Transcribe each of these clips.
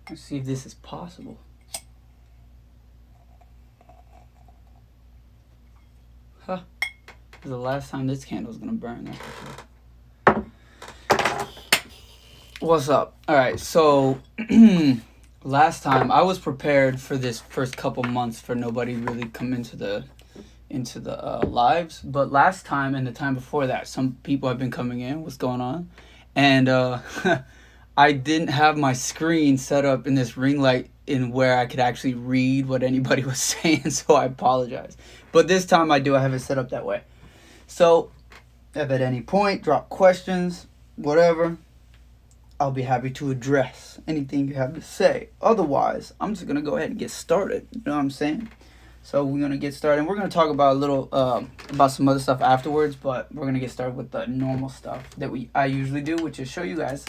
Let's see if this is possible. Huh. This is the last time this candle's gonna burn, that's for sure. What's up? Alright, so last time I was prepared for this first couple months for nobody really come into the lives, but last time and the time before that, some people have been coming in. What's going on? And I didn't have my screen set up in this ring light in where I could actually read what anybody was saying, so I apologize. But this time I do. I have it set up that way. So if at any point drop questions, whatever, I'll be happy to address anything you have to say. Otherwise, I'm just gonna go ahead and get started. You know what I'm saying? So we're gonna get started. And we're gonna talk about a little about some other stuff afterwards, but we're gonna get started with the normal stuff that I usually do, which is show you guys,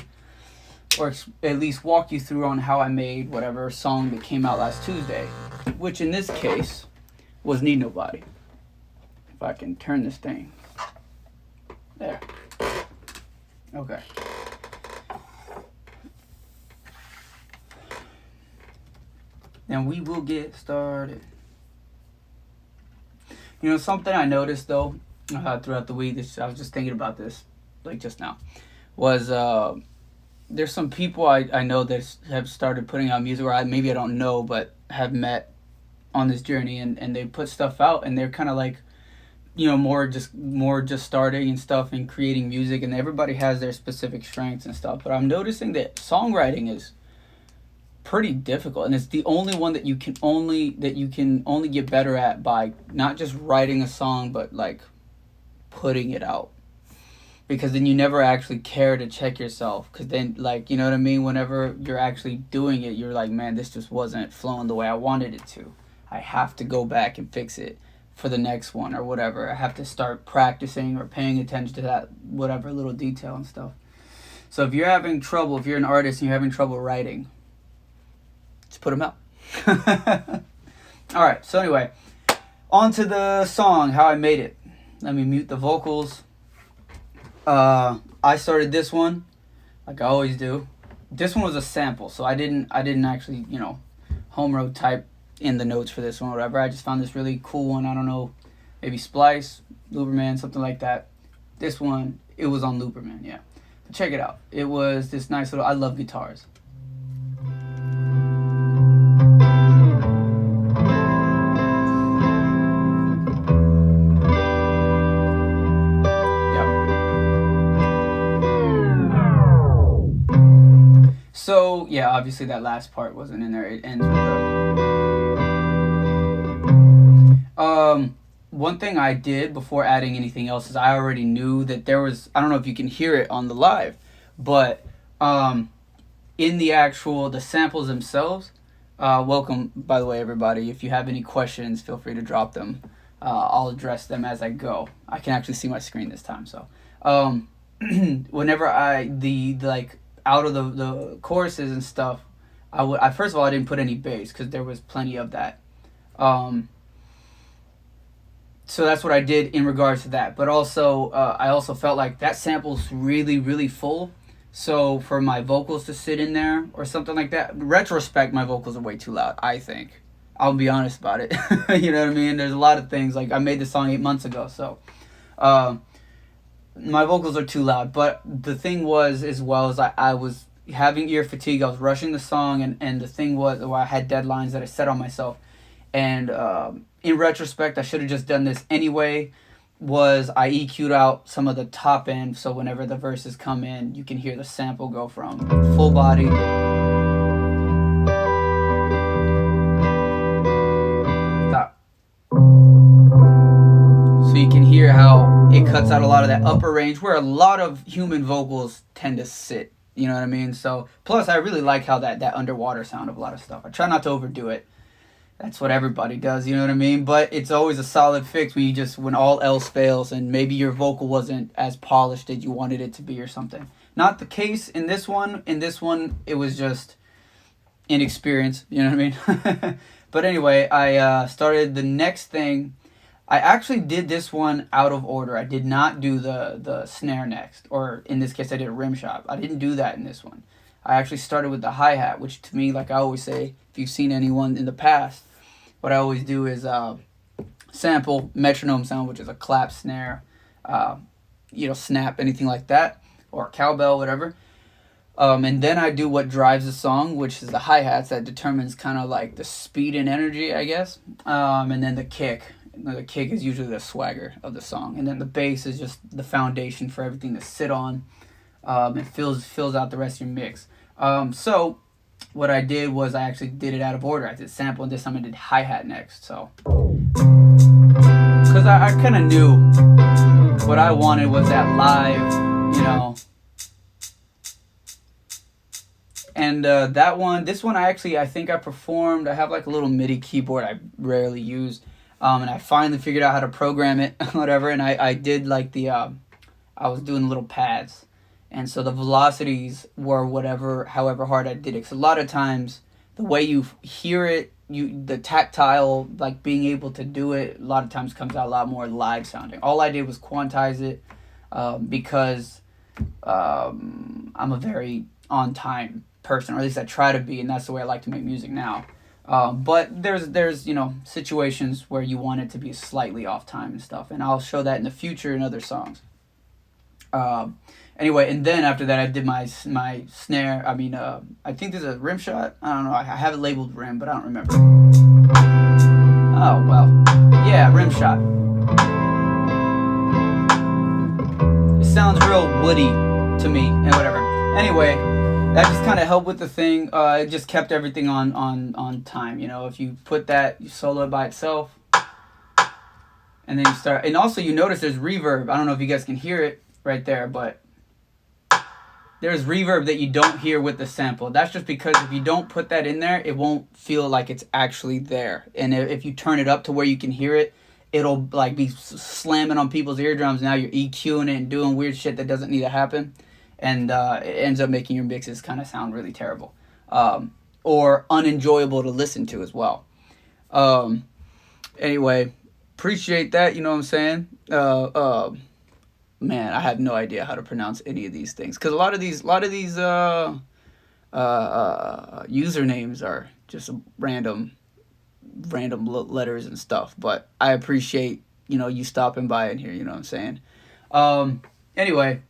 or at least walk you through on how I made whatever song that came out last Tuesday, which in this case was Need Nobody. If I can turn this thing. There. Okay. And we will get started. You know, something I noticed though throughout the week, I was just thinking about this like just now, was there's some people I know that have started putting out music, or maybe I don't know, but have met on this journey, and they put stuff out, and they're kind of like, you know, more just starting and stuff and creating music, and everybody has their specific strengths and stuff. But I'm noticing that songwriting is pretty difficult, and it's the only one that you can only get better at by not just writing a song, but like putting it out, because then you never actually care to check yourself, because then, like, you know what I mean, whenever you're actually doing it, you're like, man, this just wasn't flowing the way I wanted it to. I have to go back and fix it for the next one or whatever. I have to start practicing or paying attention to that whatever little detail and stuff. So if you're having trouble, if you're an artist and you're having trouble writing, just put them out. Alright, so anyway, on to the song, how I made it. Let me mute the vocals. I started this one like I always do. This one was a sample, so I didn't actually, you know, home road type in the notes for this one or whatever. I just found this really cool one. I don't know, maybe Splice, Looperman, something like that. This one, it was on Looperman, yeah. But check it out. It was this nice little, I love guitars. So, yeah, obviously that last part wasn't in there. It ends with the... one thing I did before adding anything else is I already knew that there was... I don't know if you can hear it on the live, but in the samples themselves... welcome, by the way, everybody. If you have any questions, feel free to drop them. I'll address them as I go. I can actually see my screen this time, so... whenever out of the choruses and stuff, I first of all, I didn't put any bass because there was plenty of that. So that's what I did in regards to that. But also, I also felt like that sample's really, really full. So for my vocals to sit in there or something like that, retrospect, my vocals are way too loud, I think. I'll be honest about it. You know what I mean? There's a lot of things. Like, I made the song 8 months ago, so... my vocals are too loud, but the thing was, as well, as I was having ear fatigue. I was rushing the song, and the thing was, well, I had deadlines that I set on myself, and in retrospect, I should have just done this anyway. Was I EQ'd out some of the top end, so whenever the verses come in, you can hear the sample go from full body stop. So you can hear how it cuts out a lot of that upper range where a lot of human vocals tend to sit. You know what I mean? So, plus I really like how that underwater sound of a lot of stuff. I try not to overdo it. That's what everybody does, you know what I mean? But it's always a solid fix when all else fails and maybe your vocal wasn't as polished as you wanted it to be or something. Not the case in this one. In this one, it was just inexperience, you know what I mean? But anyway, I started the next thing. I actually did this one out of order. I did not do the snare next, or in this case, I did a rim shot. I didn't do that in this one. I actually started with the hi-hat, which to me, like I always say, if you've seen anyone in the past, what I always do is sample metronome sound, which is a clap, snare, snap, anything like that, or cowbell, whatever. And then I do what drives the song, which is the hi-hats that determines kind of like the speed and energy, I guess. And then the kick. The kick is usually the swagger of the song. And then the bass is just the foundation for everything to sit on. It fills out the rest of your mix. So what I did was I actually did it out of order. I did sample, and this time I did hi-hat next. So, because I kind of knew what I wanted was that live, And this one I think I performed. I have like a little MIDI keyboard I rarely use. And I finally figured out how to program it, whatever. And I did like I was doing little pads. And so the velocities were however hard I did it. Because a lot of times the way you hear it, the tactile, like being able to do it, a lot of times comes out a lot more live sounding. All I did was quantize it because I'm a very on time person, or at least I try to be, and that's the way I like to make music now. But there's situations where you want it to be slightly off time and stuff, and I'll show that in the future in other songs. Anyway, and then after that I did my snare. I think there's a rim shot. I don't know. I have it labeled rim, but I don't remember. Oh well, yeah, rim shot. It sounds real woody to me, and whatever. Anyway. That just kind of helped with the thing. It just kept everything on time. If you put that, you solo it by itself, and then you start. And also, you notice there's reverb. I don't know if you guys can hear it right there, but there's reverb that you don't hear with the sample. That's just because if you don't put that in there, it won't feel like it's actually there. And if you turn it up to where you can hear it, it'll like be slamming on people's eardrums. Now you're EQing it and doing weird shit that doesn't need to happen. And it ends up making your mixes kind of sound really terrible, or unenjoyable to listen to as well. Anyway, appreciate that. You know what I'm saying? Man, I have no idea how to pronounce any of these things, because a lot of these usernames are just random letters and stuff. But I appreciate you stopping by in here. You know what I'm saying? Anyway.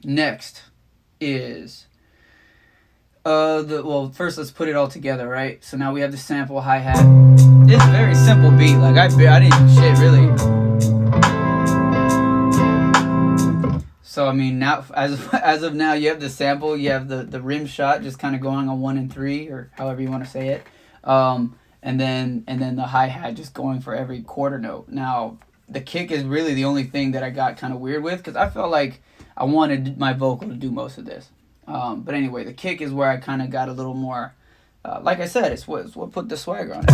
Next is first let's put it all together, right? So now we have the sample, hi-hat. It's a very simple beat. Like I didn't do shit really. So I mean, now as of now, you have the sample, you have the rim shot just kind of going on 1 and 3, or however you want to say it. And then the hi-hat just going for every quarter note. Now the kick is really the only thing that I got kind of weird with, because I felt like I wanted my vocal to do most of this. But anyway, the kick is where I kind of got a little more, like I said, it's what put the swagger on it.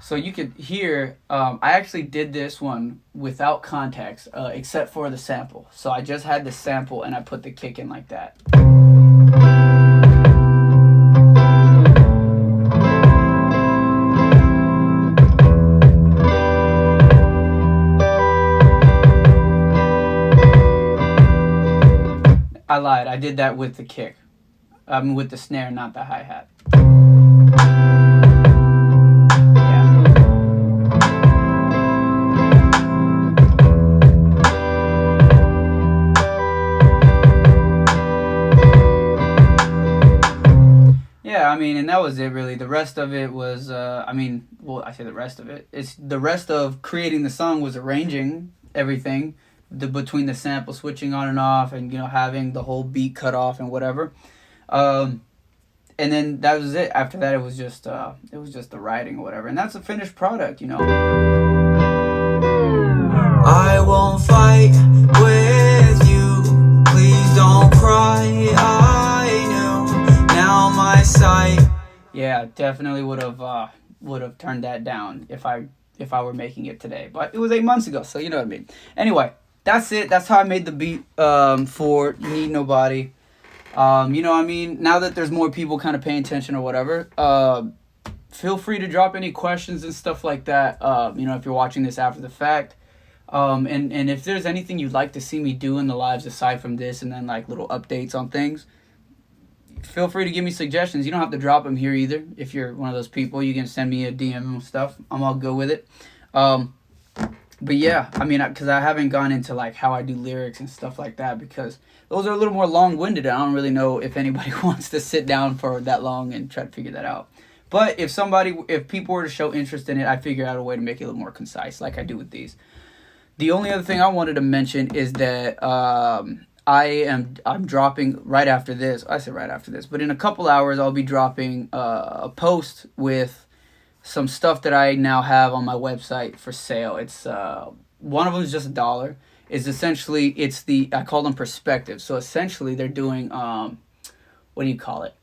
So you could hear, I actually did this one without context, except for the sample. So I just had the sample and I put the kick in like that. I lied. I did that with the kick. With the snare, not the hi-hat. Yeah, and that was it really. The rest of it was, I say the rest of it. It's the rest of creating the song was arranging everything. Between the sample switching on and off, and having the whole beat cut off and whatever, and then that was it. After that, it was just the writing or whatever, and that's a finished product. I won't fight with you. Please don't cry. I knew now my sight. Yeah, definitely would have turned that down if I were making it today, but it was 8 months ago, so you know what I mean. Anyway. That's it. That's how I made the beat for Need Nobody. Now that there's more people kind of paying attention or whatever, feel free to drop any questions and stuff like that. If you're watching this after the fact, And if there's anything you'd like to see me do in the lives aside from this, and then like little updates on things, feel free to give me suggestions. You don't have to drop them here either. If you're one of those people, you can send me a DM and stuff. I'm all good with it. But yeah, I mean, because I haven't gone into like how I do lyrics and stuff like that, because those are a little more long-winded. I don't really know if anybody wants to sit down for that long and try to figure that out. But if people were to show interest in it, I figure out a way to make it a little more concise, like I do with these. The only other thing I wanted to mention is that I'm dropping right after this. I said right after this, but in a couple hours I'll be dropping a post with some stuff that I now have on my website for sale. It's one of them is just $1. It's essentially I call them perspectives. So essentially they're doing what do you call it?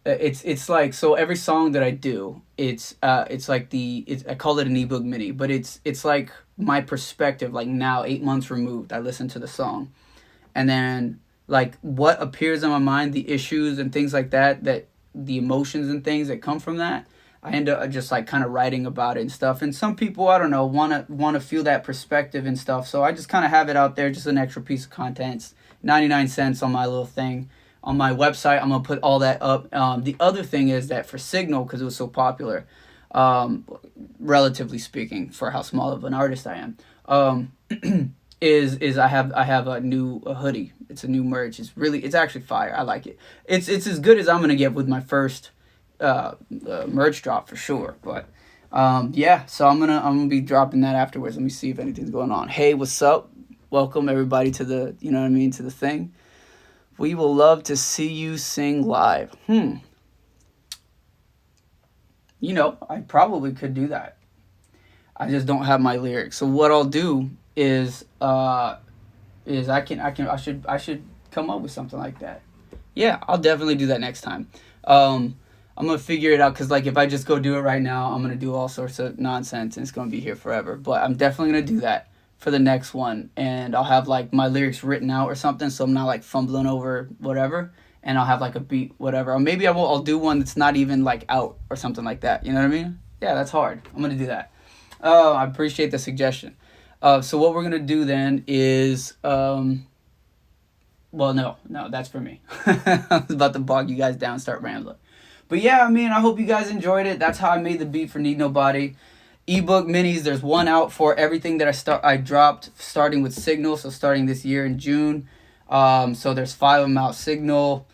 It's like, so every song that I do, it's like I call it an ebook mini, but it's like my perspective, like now 8 months removed, I listen to the song, and then like what appears in my mind, the issues and things like that the emotions and things that come from that, I end up just like kind of writing about it and stuff. And some people, I don't know, want to feel that perspective and stuff, so I just kind of have it out there, just an extra piece of content. It's 99 cents on my little thing on my website. I'm gonna put all that up. The other thing is that for Signal, because it was so popular, relatively speaking, for how small of an artist I am, is I have a new hoodie. It's a new merch. It's actually fire. I like it. It's as good as I'm gonna get with my first merch drop for sure. But yeah, so I'm gonna be dropping that afterwards. Let me see if anything's going on. Hey, what's up? Welcome everybody to the, you know what I mean, to the thing. We will love to see you sing live. You know, I probably could do that. I just don't have my lyrics. So what I'll do is I should come up with something like that. Yeah, I'll definitely do that next time. I'm gonna figure it out, because like if I just go do it right now, I'm gonna do all sorts of nonsense and it's gonna be here forever. But I'm definitely gonna do that for the next one, and I'll have like my lyrics written out or something, so I'm not like fumbling over whatever, and I'll have like a beat, whatever. Or maybe I'll do one that's not even like out or something like that. You know what I mean? Yeah, that's hard. I'm gonna do that. I appreciate the suggestion. So what we're gonna do then is well, no, that's for me. I was about to bog you guys down and start rambling. But yeah, I mean, I hope you guys enjoyed it. That's how I made the beat for Need Nobody. Ebook minis, there's one out for everything that I dropped, starting with Signal, so starting this year in June. So there's 5 of them out: Signal,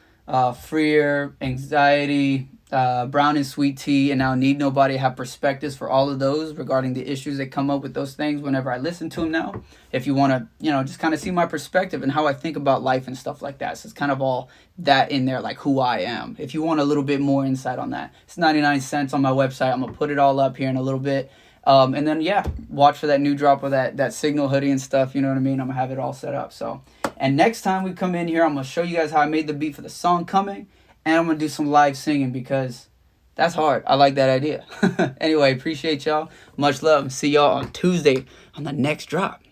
Freer, Anxiety, Brown and Sweet Tea, and now Need Nobody. I have perspectives for all of those regarding the issues that come up with those things whenever I listen to them now. If you want to, you know, just kind of see my perspective and how I think about life and stuff like that. So it's kind of all that in there, like who I am. If you want a little bit more insight on that, it's 99 cents on my website. I'm going to put it all up here in a little bit. And then, yeah, watch for that new drop of that Signal hoodie and stuff. You know what I mean? I'm going to have it all set up. So, and next time we come in here, I'm going to show you guys how I made the beat for the song Coming. And I'm going to do some live singing, because that's hard. I like that idea. Anyway, appreciate y'all. Much love. See y'all on Tuesday on the next drop.